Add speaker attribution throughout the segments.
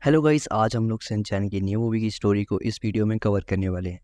Speaker 1: Hello guys, आज हम लोग शिनचैन की न्यू मूवी की स्टोरी को इस वीडियो में कवर करने वाले हैं।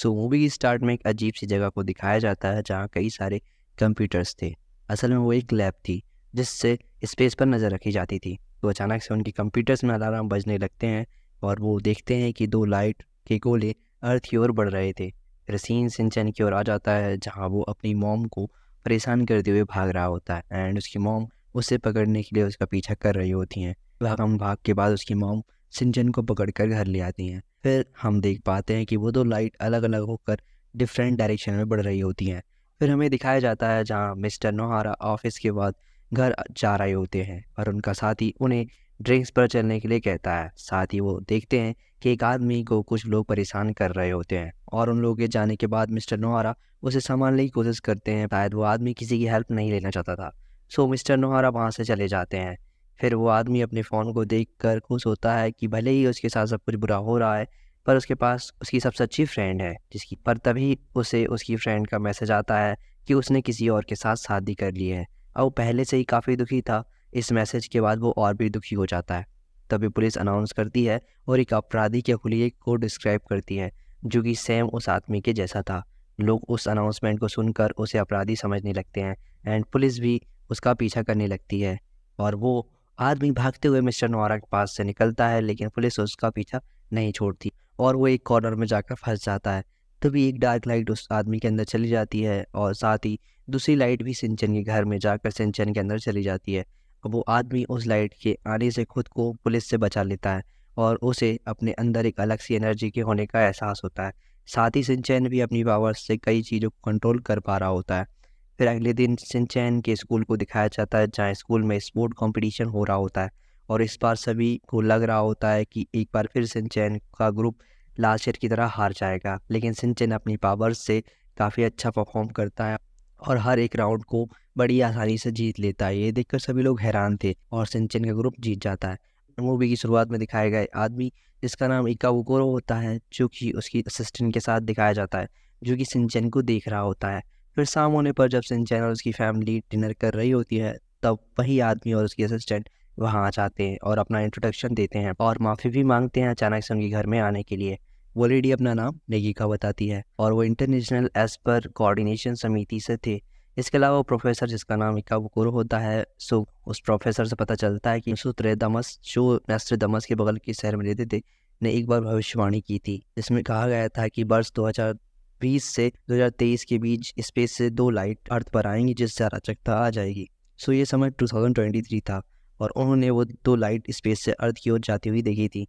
Speaker 1: मूवी की स्टार्ट में एक अजीब सी जगह को दिखाया जाता है जहाँ कई सारे कंप्यूटर्स थे। असल में वो एक लैब थी जिससे स्पेस पर नज़र रखी जाती थी। तो अचानक से उनके कंप्यूटर्स में अलार्म बजने लगते हैं और वो देखते हैं कि दो लाइट के गोले अर्थ की ओर बढ़ रहे थे। फिर सीन शिनचैन की ओर आ जाता है जहाँ वो अपनी मॉम को परेशान करते हुए भाग रहा होता है एंड उसकी मॉम उसे पकड़ने के लिए उसका पीछा कर रही होती हैं। भाग के बाद उसकी मॉम शिनचैन को पकड़कर घर ले आती हैं। फिर हम देख पाते हैं कि वो दो लाइट अलग अलग होकर डिफरेंट डायरेक्शन में बढ़ रही होती हैं। फिर हमें दिखाया जाता है जहाँ मिस्टर नोहारा ऑफिस के बाद घर जा रहे होते हैं और उनका साथी उन्हें ड्रिंक्स पर चलने के लिए कहता है। साथ ही वो देखते हैं कि एक आदमी को कुछ लोग परेशान कर रहे होते हैं और उन लोगों के जाने के बाद मिस्टर नोहारा उसे संभालने की कोशिश करते हैं। शायद वो आदमी किसी की हेल्प नहीं लेना चाहता था। मिस्टर नोहारा वहाँ से चले जाते हैं। फिर वो आदमी अपने फ़ोन को देखकर खुश होता है कि भले ही उसके साथ सब कुछ बुरा हो रहा है पर उसके पास उसकी सबसे अच्छी फ्रेंड है जिसकी पर तभी उसे उसकी फ्रेंड का मैसेज आता है कि उसने किसी और के साथ शादी कर ली है। और वो पहले से ही काफ़ी दुखी था। इस मैसेज के बाद वो और भी दुखी हो जाता है। तभी पुलिस अनाउंस करती है और एक अपराधी के हुलिये को डिस्क्राइब करती है जो कि सेम उस आदमी के जैसा था। लोग उस अनाउंसमेंट को सुनकर उसे अपराधी समझने लगते हैं एंड पुलिस भी उसका पीछा करने लगती है और वो आदमी भागते हुए मिस्टर नोआरा के पास से निकलता है लेकिन पुलिस उसका पीछा नहीं छोड़ती और वो एक कॉर्नर में जाकर फंस जाता है। तभी एक डार्क लाइट उस आदमी के अंदर चली जाती है और साथ ही दूसरी लाइट भी सिंचन के घर में जाकर सिंचन के अंदर चली जाती है। अब वो आदमी उस लाइट के आने से खुद को पुलिस से बचा लेता है और उसे अपने अंदर एक अलग सी एनर्जी के होने का एहसास होता है। साथ ही सिंचन भी अपनी पावर्स से कई चीज़ों को कंट्रोल कर पा रहा होता है। फिर अगले दिन शिनचैन के स्कूल को दिखाया जाता है जहाँ स्कूल में स्पोर्ट कंपटीशन हो रहा होता है और इस बार सभी को लग रहा होता है कि एक बार फिर शिनचैन का ग्रुप लास्ट ईयर की तरह हार जाएगा। लेकिन शिनचैन अपनी पावर्स से काफ़ी अच्छा परफॉर्म करता है और हर एक राउंड को बड़ी आसानी से जीत लेता है। ये देखकर सभी लोग हैरान थे और शिनचैन का ग्रुप जीत जाता है। मूवी की शुरुआत में दिखाया गया आदमी जिसका नाम इकाबुकुरो होता है जो कि उसकी असिस्टेंट के साथ दिखाया जाता है जो कि शिनचैन को देख रहा होता है। फिर शाम होने पर जब शिनचैन और उसकी फैमिली डिनर कर रही होती है तब वही आदमी और उसकी असिस्टेंट वहाँ आ जाते हैं और अपना इंट्रोडक्शन देते हैं और माफ़ी भी मांगते हैं अचानक से उनके घर में आने के लिए। वो लेडी अपना नाम नेगिका बताती है और वो इंटरनेशनल एस्पर कोऑर्डिनेशन समिति से थे। इसके अलावा वो प्रोफेसर जिसका नाम इकाबुकुरो होता है उस प्रोफेसर से पता चलता है कि नोस्ट्रेदामस जो नोस्ट्रेदामस के बगल के शहर में रहते थे ने एक बार भविष्यवाणी की थी जिसमें कहा गया था कि वर्ष 2020 से 2023 के बीच स्पेस से दो लाइट अर्थ पर आएंगी जिससे अराजकता आ जाएगी। ये समय 2023 था और उन्होंने वो दो लाइट स्पेस से अर्थ की ओर जाती हुई देखी थी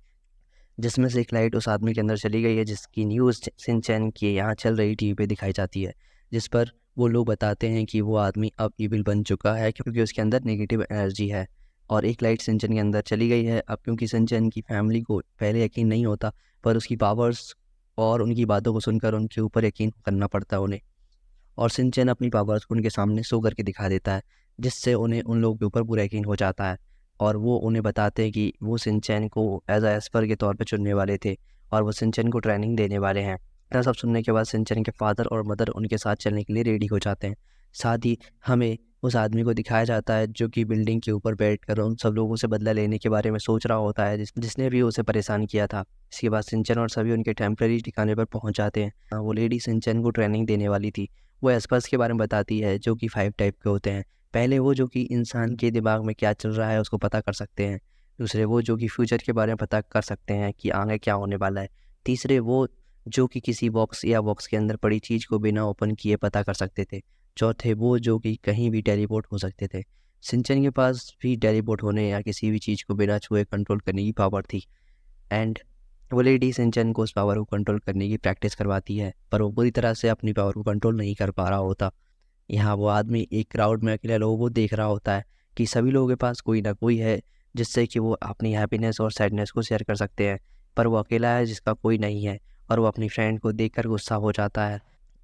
Speaker 1: जिसमें से एक लाइट उस आदमी के अंदर चली गई है जिसकी न्यूज़ शिनचैन के यहाँ चल रही टीवी पे दिखाई जाती है जिस पर वो लोग बताते हैं कि वो आदमी अब इविल बन चुका है क्योंकि उसके अंदर नेगेटिव एनर्जी है। और एक लाइट शिनचैन के अंदर चली गई है अब क्योंकि शिनचैन की फैमिली को पहले यकीन नहीं होता पर उसकी पावर्स और उनकी बातों को सुनकर उनके ऊपर यकीन करना पड़ता है उन्हें। और शिनचैन अपनी पावर्स को उनके सामने शो करके दिखा देता है जिससे उन्हें उन लोगों के ऊपर पूरा यकीन हो जाता है और वो उन्हें बताते हैं कि वो शिनचैन को एज अ एस्पर के तौर पे चुनने वाले थे और वो शिनचैन को ट्रेनिंग देने वाले हैं। इतना सब सुनने के बाद शिनचैन के फादर और मदर उनके साथ चलने के लिए रेडी हो जाते हैं। साथ ही हमें उस आदमी को दिखाया जाता है जो कि बिल्डिंग के ऊपर बैठकर उन सब लोगों से बदला लेने के बारे में सोच रहा होता है जिसने भी उसे परेशान किया था। इसके बाद शिनचैन और सभी उनके टेम्पररी ठिकाने पर पहुंच जाते हैं। वो लेडी शिनचैन को ट्रेनिंग देने वाली थी। वो एस्पर्स के बारे में बताती है जो कि 5 टाइप के होते हैं। पहले वो जो कि इंसान के दिमाग में क्या चल रहा है उसको पता कर सकते हैं। दूसरे वो जो कि फ्यूचर के बारे में पता कर सकते हैं कि आगे क्या होने वाला है। तीसरे वो जो कि किसी बॉक्स या बॉक्स के अंदर पड़ी चीज़ को बिना ओपन किए पता कर सकते थे। चौथे वो जो कि कहीं भी टेलीपोर्ट हो सकते थे। शिनचैन के पास भी टेलीपोर्ट होने या किसी भी चीज़ को बिना छुए कंट्रोल करने की पावर थी एंड वो लेडी शिनचैन को उस पावर को कंट्रोल करने की प्रैक्टिस करवाती है पर वो पूरी तरह से अपनी पावर को कंट्रोल नहीं कर पा रहा होता। यहाँ वो आदमी एक क्राउड में अकेले लोगों को देख रहा होता है कि सभी लोगों के पास कोई ना कोई है जिससे कि वो अपनी हैप्पीनेस और सैडनेस को शेयर कर सकते हैं पर वो अकेला है जिसका कोई नहीं है और वो अपनी फ्रेंड को देखकर गुस्सा हो जाता है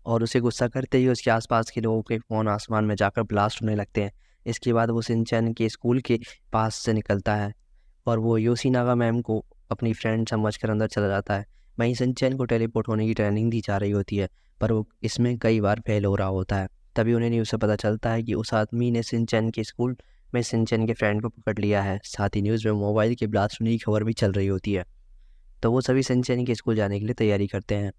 Speaker 1: और उसे गुस्सा करते ही उसके आसपास के लोगों के फ़ोन आसमान में जाकर ब्लास्ट होने लगते हैं। इसके बाद वो शिनचैन के स्कूल के पास से निकलता है और वो योशीनागा मैम को अपनी फ्रेंड समझकर अंदर चला जाता है। वहीं शिनचैन को टेलीपोर्ट होने की ट्रेनिंग दी जा रही होती है पर वो इसमें कई बार फेल हो रहा होता है। तभी उन्हें न्यूज़ से पता चलता है कि उस आदमी ने शिनचैन के स्कूल में सिंचन के फ्रेंड को पकड़ लिया है। साथ ही न्यूज़ में मोबाइल के ब्लास्ट होने की खबर भी चल रही होती है। तो वो सभी सिंचन के स्कूल जाने के लिए तैयारी करते हैं।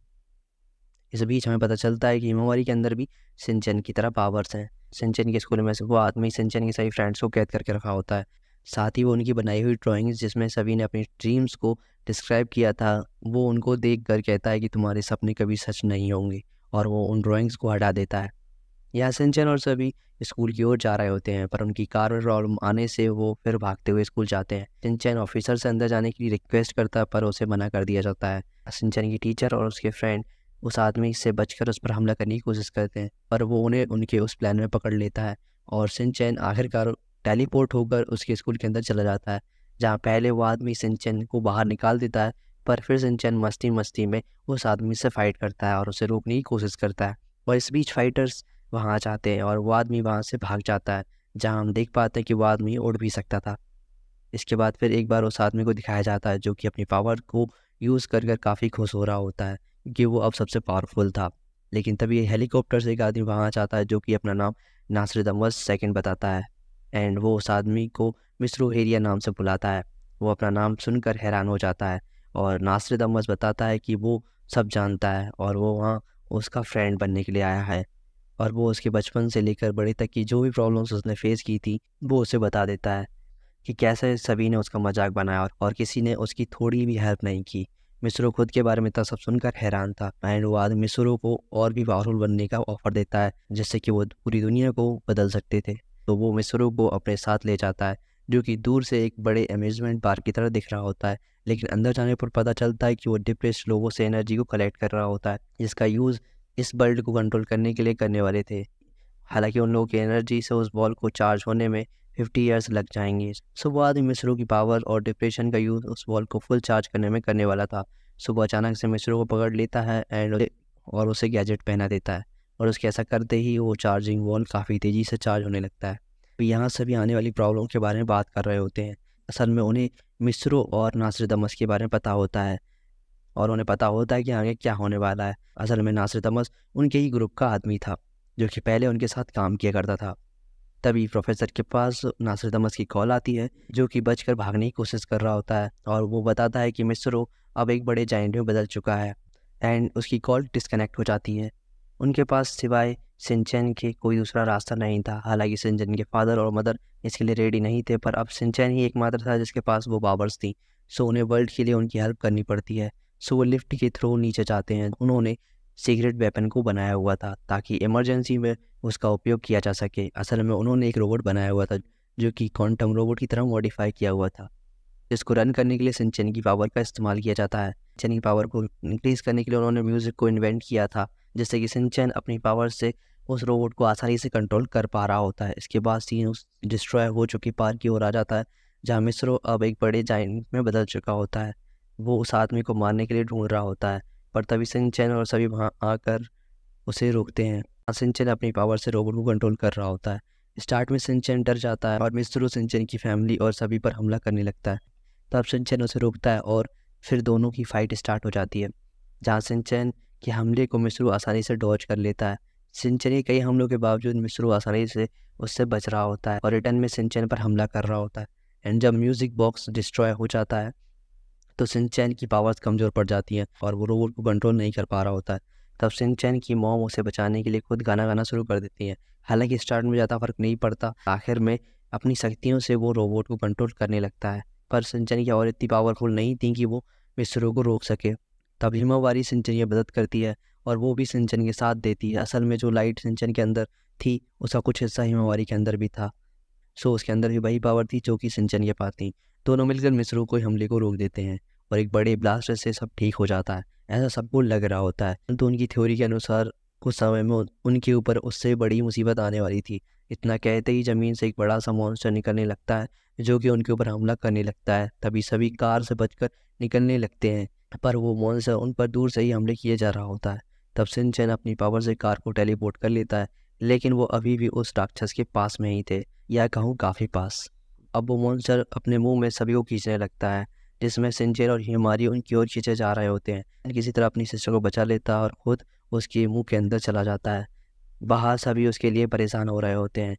Speaker 1: इस बीच हमें पता चलता है कि हिमावारी के अंदर भी सिंचन की तरह पावर्स हैं। सिंचन के स्कूल में से वो आदमी सिंचन के सभी फ्रेंड्स को कैद करके रखा होता है। साथ ही वो उनकी बनाई हुई ड्राइंग्स जिसमें सभी ने अपनी ड्रीम्स को डिस्क्राइब किया था, वो उनको देख कर कहता है कि तुम्हारे सपने कभी सच नहीं होंगे, और वो उन ड्राइंग्स को हटा देता है। यहाँ सिंचन और सभी स्कूल की ओर जा रहे होते हैं, पर उनकी कार में प्रॉब्लम आने से वो फिर भागते हुए स्कूल जाते हैं। सिंचन ऑफिसर से अंदर जाने की रिक्वेस्ट करता है, पर उसे मना कर दिया जाता है। सिंचन की टीचर और उसके फ्रेंड उस आदमी से बचकर उस पर हमला करने की कोशिश करते हैं, पर वो उन्हें उनके उस प्लान में पकड़ लेता है और सिंचन आखिरकार टेलीपोर्ट होकर उसके स्कूल के अंदर चला जाता है, जहाँ पहले वो आदमी सिंचन को बाहर निकाल देता है, पर फिर सिंचन मस्ती मस्ती में उस आदमी से फाइट करता है और उसे रोकने की कोशिश करता है। और इस बीच फाइटर्स वहाँ आ जाते हैं और वो आदमी वहाँ से भाग जाता है, जहाँ हम देख पाते हैं कि वो आदमी उड़ भी सकता था। इसके बाद फिर एक बार उस आदमी को दिखाया जाता है जो कि अपनी पावर को यूज़ कर कर काफ़ी खुश हो रहा होता है कि वो अब सबसे पावरफुल था। लेकिन तभी हेलीकॉप्टर से एक आदमी वहाँ आ जाता है जो कि अपना नाम नास्ट्राडामस सेकंड बताता है, एंड वो उस आदमी को मिस्रो एरिया नाम से बुलाता है। वो अपना नाम सुनकर हैरान हो जाता है और नास्ट्राडामस बताता है कि वो सब जानता है और वो वहाँ उसका फ्रेंड बनने के लिए आया है, और वो उसके बचपन से लेकर बड़े तक की जो भी प्रॉब्लम्स उसने फेस की थी वो उसे बता देता है कि कैसे सभी ने उसका मजाक बनाया और किसी ने उसकी थोड़ी भी हेल्प नहीं की। मिस्रो खुद के बारे में इतना सब सुनकर हैरान था, एंड वो आदमी मिस्रो को और भी पावरफुल बनने का ऑफर देता है जिससे कि वो पूरी दुनिया को बदल सकते थे। तो वो मिस्रो को अपने साथ ले जाता है, जो कि दूर से एक बड़े अम्यूजमेंट पार्क की तरह दिख रहा होता है, लेकिन अंदर जाने पर पता चलता है कि वो डिप्रेस्ड लोगों से एनर्जी को कलेक्ट कर रहा होता है, जिसका यूज़ इस वर्ल्ड को कंट्रोल करने के लिए करने वाले थे। हालांकि उन लोगों की एनर्जी से उस बॉल को चार्ज होने में 50 ईयर्स लग जाएंगे। सो वो आदमी मिस्रो की पावर और डिप्रेशन का यूज़ उस बॉल को फुल चार्ज करने में करने वाला था। सो वो अचानक से मिस्रो को पकड़ लेता है एंड और उसे गैजेट पहना देता है, और उसके ऐसा करते ही वो चार्जिंग बॉल काफ़ी तेज़ी से चार्ज होने लगता है। तो यहाँ सभी आने वाली प्रॉब्लम के बारे में बात कर रहे होते हैं। असल में उन्हें मिस्रो और नास्ट्राडामस के बारे में पता होता है, और उन्हें पता होता है कि आगे क्या होने वाला है। असल में नास्ट्राडामस उनके ही ग्रुप का आदमी था जो कि पहले उनके साथ काम किया करता था। तभी प्रोफेसर के पास नास्ट्राडामस की कॉल आती है जो कि बचकर भागने की कोशिश कर रहा होता है, और वो बताता है कि मिस्रो अब एक बड़े जाइंट में बदल चुका है, एंड उसकी कॉल डिस्कनेक्ट हो जाती है। उनके पास सिवाय सिंचन के कोई दूसरा रास्ता नहीं था। हालांकि सिंचन के फादर और मदर इसके लिए रेडी नहीं थे, पर अब सिंचन ही एकमात्र था जिसके पास वो पावर्स थी। सो उन्हें वर्ल्ड के लिए उनकी हेल्प करनी पड़ती है। सो वो लिफ्ट के थ्रू नीचे जाते हैं। उन्होंने सीक्रेट वेपन को बनाया हुआ था ताकि इमरजेंसी में उसका उपयोग किया जा सके। असल में उन्होंने एक रोबोट बनाया हुआ था जो कि क्वांटम रोबोट की तरह मॉडिफाई किया हुआ था, जिसको रन करने के लिए सिंचन की पावर का इस्तेमाल किया जाता है। सिंचन की पावर को इंक्रीज करने के लिए उन्होंने म्यूज़िक को इन्वेंट किया था, जिससे कि सिंचन अपनी पावर से उस रोबोट को आसानी से कंट्रोल कर पा रहा होता है। इसके बाद सीन उस डिस्ट्रॉय हो चुकी पार्क की ओर आ जाता है, जहाँ मिस्रो अब एक बड़े जाइंट में बदल चुका होता है। वो उस आदमी को मारने के लिए ढूंढ रहा होता है, पर तभी सिंचन और सभी वहाँ आकर उसे रोकते हैं। सिंचन अपनी पावर से रोबोट को कंट्रोल कर रहा होता है। स्टार्ट में सिंचन डर जाता है और मिस्रो सिंचन की फैमिली और सभी पर हमला करने लगता है। तब सिंचन उसे रोकता है और फिर दोनों की फाइट स्टार्ट हो जाती है, जहाँ सिंचन के हमले को मिस्रो आसानी से डॉज कर लेता है। सिंचन के कई हमलों के बावजूद मिस्रो आसानी से उससे बच रहा होता है और रिटर्न में सिंचन पर हमला कर रहा होता है। एंड जब म्यूज़िक बॉक्स डिस्ट्रॉय हो जाता है तो सिंचन की पावर्स कमज़ोर पड़ जाती हैं और वो रोबोट को कंट्रोल नहीं कर पा रहा होता है। तब सिंचन की मॉम उसे बचाने के लिए खुद गाना गाना शुरू कर देती है। हालांकि स्टार्ट में ज़्यादा फर्क नहीं पड़ता, आखिर में अपनी शक्तियों से वो रोबोट को कंट्रोल करने लगता है। पर सिंचन की और इतनी पावरफुल नहीं थी कि वो मिस्रो को रोक सके। तब हिमावारी सिंचन की मदद करती है और वो भी सिंचन के साथ देती है। असल में जो लाइट सिंचन के अंदर थी उसका कुछ हिस्सा हिमावारी के अंदर भी था। सो उसके अंदर भी वही पावर थी जो कि सिंचन के पास थी। दोनों मिलकर मिस्रो को हमले को रोक देते हैं और एक बड़े ब्लास्टर से सब ठीक हो जाता है, ऐसा सबको लग रहा होता है। तो उनकी थ्योरी के अनुसार कुछ समय में उनके ऊपर उससे बड़ी मुसीबत आने वाली थी। इतना कहते ही ज़मीन से एक बड़ा सा मॉन्स्टर निकलने लगता है जो कि उनके ऊपर हमला करने लगता है। तभी सभी कार से बचकर निकलने लगते हैं, पर वो मॉन्स्टर उन पर दूर से ही हमले किए जा रहा होता है। तब सिंचन अपनी पावर से कार को टेलीपोर्ट कर लेता है, लेकिन वो अभी भी उस राक्षस के पास में ही थे, या कहूँ काफ़ी पास। अब वो मॉन्स्टर अपने मुंह में सभी को खींचने लगता है, जिसमें सिंचन और हिमारी उनकी ओर खींचे जा रहे होते हैं। किसी तरह अपनी सिस्टर को बचा लेता है और खुद उसके मुंह के अंदर चला जाता है। बाहर सभी उसके लिए परेशान हो रहे होते हैं।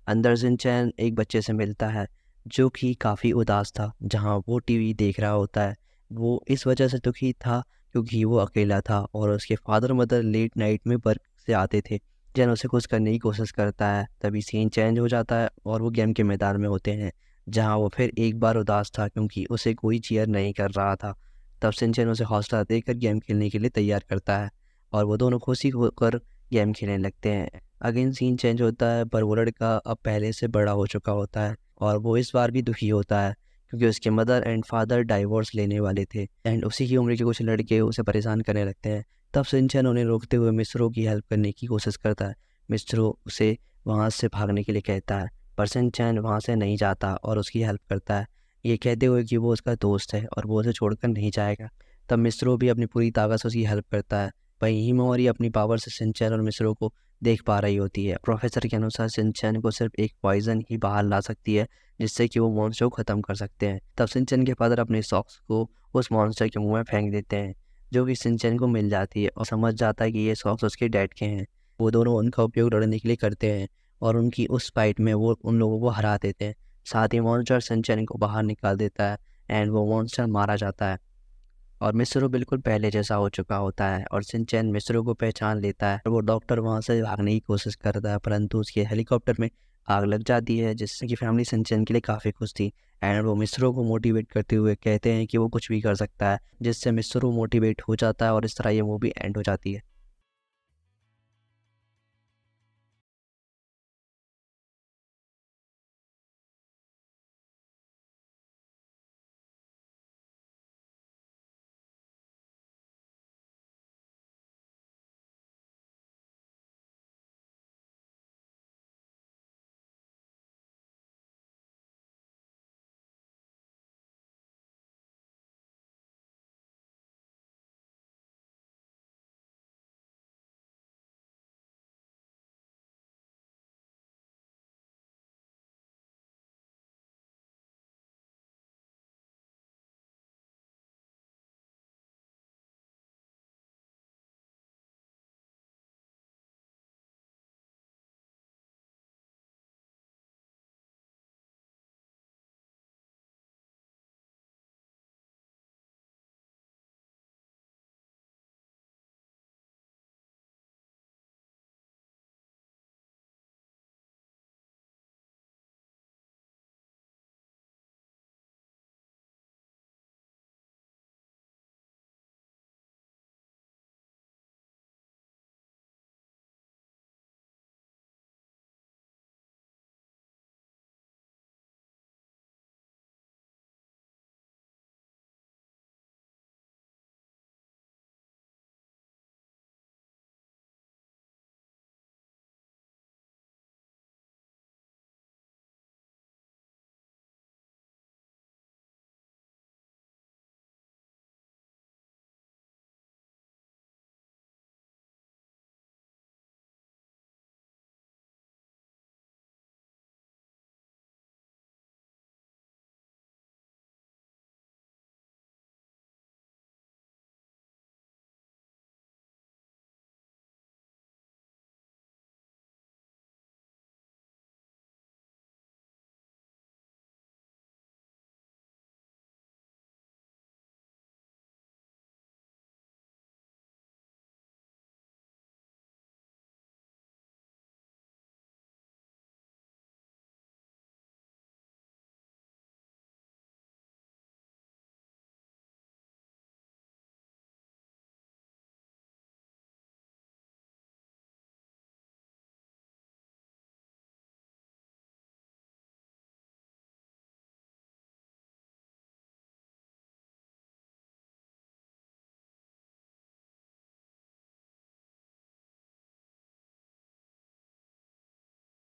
Speaker 1: अंदर शिनचैन एक बच्चे से मिलता है जो कि काफ़ी उदास था। जहाँ वो टीवी देख रहा होता है, वो इस वजह से दुखी था क्योंकि वो अकेला था और उसके फादर मदर लेट नाइट में वर्क से आते थे। जैन उसे खुश करने की कोशिश करता है, तभी सीन चेंज हो जाता है और वो गेम के मैदान में होते हैं, जहाँ वो फिर एक बार उदास था क्योंकि उसे कोई चीयर नहीं कर रहा था। तब शिनचैन उसे हौसला देकर गेम खेलने के लिए तैयार करता है और वो दोनों खुशी होकर गेम खेलने लगते हैं। अगेन सीन चेंज होता है, पर वो लड़का अब पहले से बड़ा हो चुका होता है और वो इस बार भी दुखी होता है क्योंकि उसके मदर एंड फादर डाइवोर्स लेने वाले थे एंड उसी की उम्र के कुछ लड़के उसे परेशान करने लगते हैं। तब शिनचैन उन्हें रोकते हुए मिस्रो की हेल्प करने की कोशिश करता है। मिस्रो उसे वहाँ से भागने के लिए कहता है, पर शिनचैन वहाँ से नहीं जाता और उसकी हेल्प करता है, ये कहते हुए कि वो उसका दोस्त है और वो उसे छोड़कर नहीं जाएगा। तब मिस्रो भी अपनी पूरी ताकत से उसकी हेल्प करता है। वहीं हिमोरी अपनी पावर से शिनचैन और मिस्रो को देख पा रही होती है। प्रोफेसर के अनुसार शिनचैन को सिर्फ एक पॉइजन ही बाहर ला सकती है जिससे कि वो मॉन्स्टर को ख़त्म कर सकते हैं। तब शिनचैन के फादर अपने सॉक्स को उस मॉन्स्टर के मुंह में फेंक देते हैं, जो कि शिनचैन को मिल जाती है और समझ जाता है कि ये सॉक्स उसके डैड के हैं। वो दोनों उनका उपयोग लड़ने के लिए करते हैं और उनकी उस फाइट में वो उन लोगों को हरा देते हैं। साथ ही मॉन्स्टर शिनचैन को बाहर निकाल देता है एंड वो मॉन्स्टर मारा जाता है और मिस्रो बिल्कुल पहले जैसा हो चुका होता है और शिनचैन मिस्रो को पहचान लेता है और वो डॉक्टर वहाँ से भागने की कोशिश करता है, परंतु उसके हेलीकॉप्टर में आग लग जाती है जिससे कि फैमिली शिनचैन के लिए काफ़ी खुश थी एंड वो मिस्रो को मोटिवेट करते हुए कहते हैं कि वो कुछ भी कर सकता है, जिससे मिस्रो मोटिवेट हो जाता है और इस तरह ये मूवी एंड हो जाती है।